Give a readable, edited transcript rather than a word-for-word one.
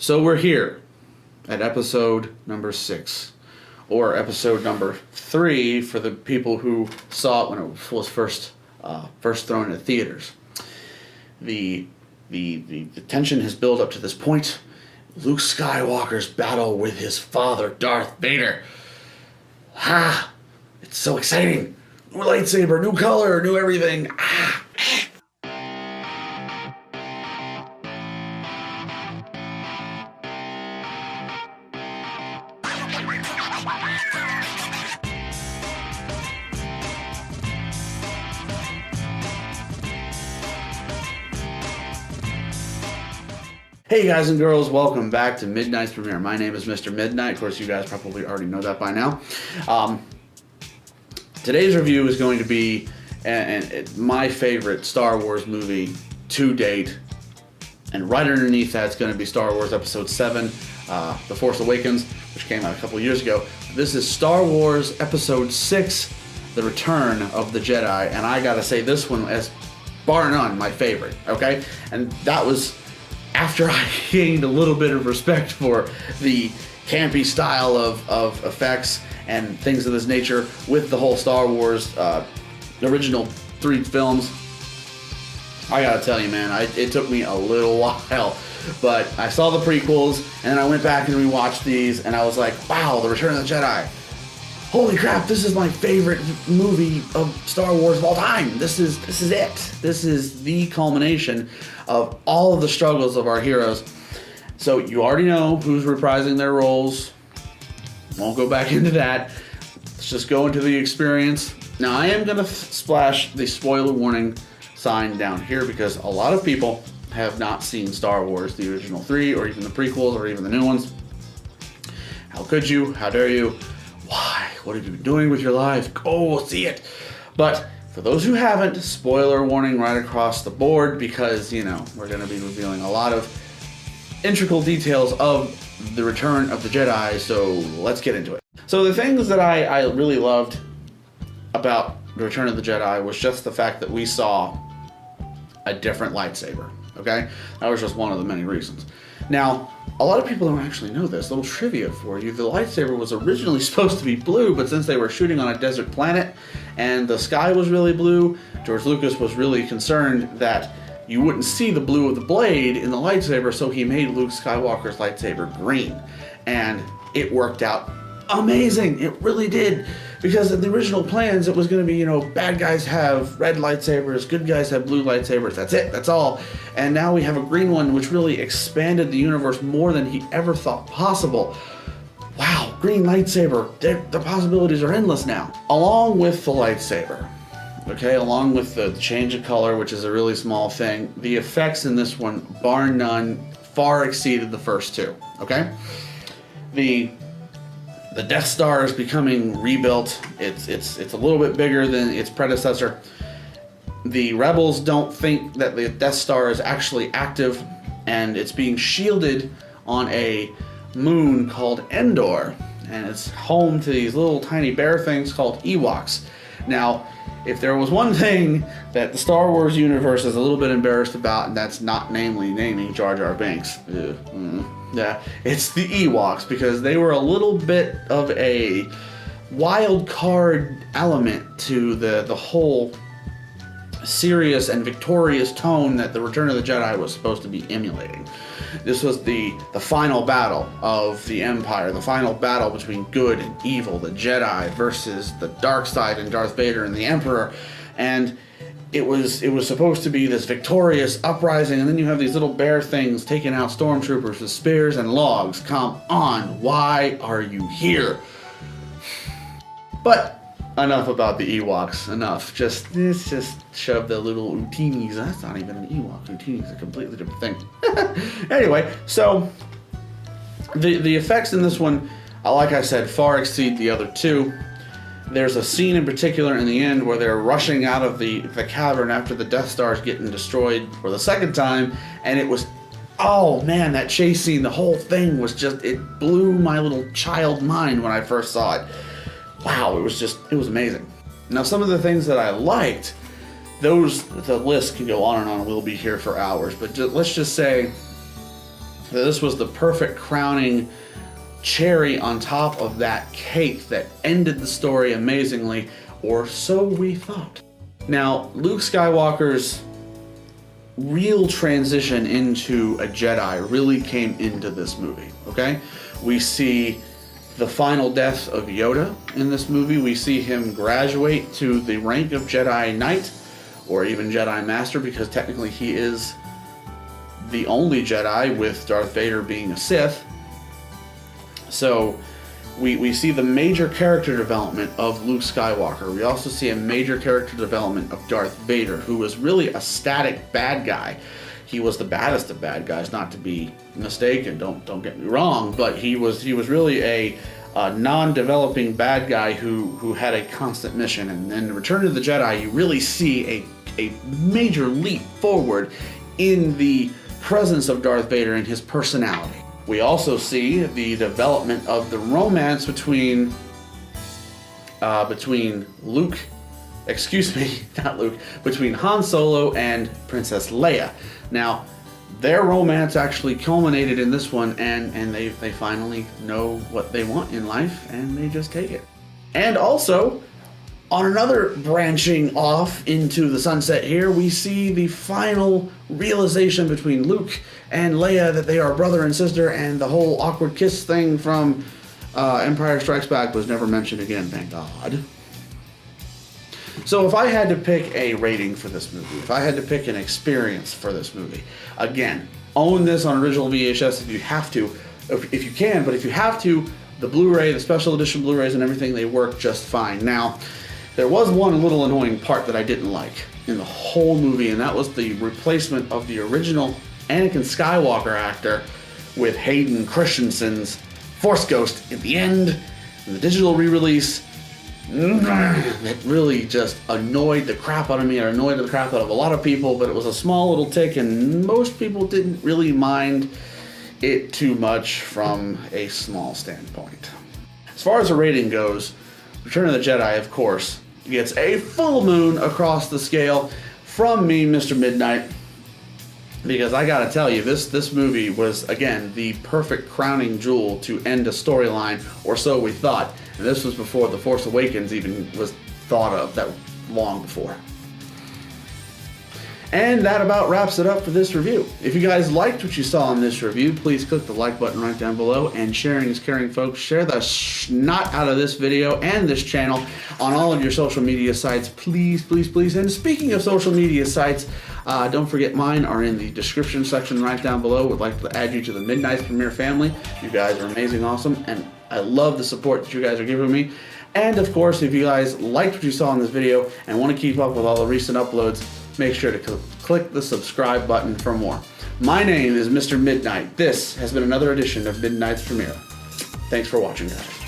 So we're here at episode number 6, or episode number 3 for the people who saw it when it was first thrown into theaters. The tension has built up to this point. Luke Skywalker's battle with his father, Darth Vader. It's so exciting. New lightsaber, new color, new everything. Hey guys and girls, welcome back to Midnight's Premiere. My name is Mr. Midnight. Of course, you guys probably already know that by now. Today's review is going to be my favorite Star Wars movie to date. And right underneath that, it's going to be Star Wars Episode 7, The Force Awakens, which came out a couple years ago. This is Star Wars Episode 6, The Return of the Jedi. And I gotta say, this one is bar none my favorite, okay? And that was after I gained a little bit of respect for the campy style of effects and things of this nature with the whole Star Wars original 3 films. I gotta tell you, man, it took me a little while, but I saw the prequels and then I went back and rewatched these and I was like, wow, The Return of the Jedi. Holy crap, this is my favorite movie of Star Wars of all time. This is it. This is the culmination of all of the struggles of our heroes. So you already know who's reprising their roles. Won't go back into that. Let's just go into the experience. Now I am going to splash the spoiler warning sign down here because a lot of people have not seen Star Wars, the original 3, or even the prequels, or even the new ones. How could you? How dare you? Why? What have you been doing with your life? Go see it. But for those who haven't, spoiler warning right across the board because, you know, we're going to be revealing a lot of integral details of the Return of the Jedi, so let's get into it. So the things that I really loved about the Return of the Jedi was just the fact that we saw a different lightsaber, okay? That was just one of the many reasons. Now, a lot of people don't actually know this. Little trivia for you. The lightsaber was originally supposed to be blue, but since they were shooting on a desert planet and the sky was really blue, George Lucas was really concerned that you wouldn't see the blue of the blade in the lightsaber, so he made Luke Skywalker's lightsaber green. And it worked out amazing. It really did. Because in the original plans, it was going to be, you know, bad guys have red lightsabers, good guys have blue lightsabers. That's it. That's all. And now we have a green one, which really expanded the universe more than he ever thought possible. Wow, green lightsaber. The possibilities are endless now. Along with the lightsaber, okay, along with the change of color, which is a really small thing, the effects in this one, bar none, far exceeded the first 2, okay? The Death Star is becoming rebuilt. It's a little bit bigger than its predecessor. The Rebels don't think that the Death Star is actually active, and it's being shielded on a moon called Endor, and it's home to these little tiny bear things called Ewoks. Now, if there was one thing that the Star Wars universe is a little bit embarrassed about, and that's not naming Jar Jar Binks. Yeah, it's the Ewoks, because they were a little bit of a wild card element to the whole serious and victorious tone that the Return of the Jedi was supposed to be emulating. This was the final battle of the Empire, the final battle between good and evil, the Jedi versus the dark side and Darth Vader and the Emperor. And it was supposed to be this victorious uprising, and then you have these little bear things taking out stormtroopers with spears and logs. Come on, why are you here? But enough about the Ewoks. Enough. Let's just shove the little Utinis. That's not even an Ewok. Utinis are a completely different thing. Anyway, so the effects in this one, like I said, far exceed the other 2. There's a scene in particular in the end where they're rushing out of the cavern after the Death Star is getting destroyed for the second time, and it was, oh man, that chase scene, the whole thing was just, it blew my little child mind when I first saw it. Wow, it was amazing. Now, some of the things that I liked, the list can go on and on, we'll be here for hours, but let's just say This was the perfect crowning cherry on top of that cake that ended the story amazingly, or so we thought. Now, Luke Skywalker's real transition into a Jedi really came into this movie, okay? We see the final death of Yoda in this movie. We see him graduate to the rank of Jedi Knight, or even Jedi Master, because technically he is the only Jedi, with Darth Vader being a Sith. So we see the major character development of Luke Skywalker. We also see a major character development of Darth Vader, who was really a static bad guy. He was the baddest of bad guys, not to be mistaken, don't get me wrong, but he was really a non-developing bad guy who had a constant mission. And in Return of the Jedi, you really see a major leap forward in the presence of Darth Vader and his personality. We also see the development of the romance between Luke, between Han Solo and Princess Leia. Now, their romance actually culminated in this one, and they finally know what they want in life, and they just take it. And also, on another branching off into the sunset here, we see the final realization between Luke and Leia that they are brother and sister, and the whole awkward kiss thing from Empire Strikes Back was never mentioned again, thank God. So if I had to pick a rating for this movie, if I had to pick an experience for this movie, again, own this on original VHS if you have to, if you can, but if you have to, the Blu-ray, the special edition Blu-rays and everything, they work just fine. Now, there was one little annoying part that I didn't like in the whole movie, and that was the replacement of the original Anakin Skywalker actor with Hayden Christensen's Force Ghost at the end, in the digital re-release. It really just annoyed the crap out of me. It annoyed the crap out of a lot of people, but it was a small little tick, and most people didn't really mind it too much from a small standpoint. As far as the rating goes, Return of the Jedi, of course, gets a full moon across the scale from me, Mr. Midnight, because I gotta tell you, this movie was, again, the perfect crowning jewel to end a storyline, or so we thought. And this was before The Force Awakens even was thought of, that long before. And that about wraps it up for this review. If you guys liked what you saw in this review, please click the like button right down below. And sharing is caring, folks. Share the snot out of this video and this channel on all of your social media sites. Please, please, please. And speaking of social media sites, don't forget mine are in the description section right down below. Would like to add you to the Midnight's Premiere family. You guys are amazing, awesome, and I love the support that you guys are giving me. And of course, if you guys liked what you saw in this video and want to keep up with all the recent uploads, make sure to click the subscribe button for more. My name is Mr. Midnight. This has been another edition of Midnight's Premiere. Thanks for watching, guys.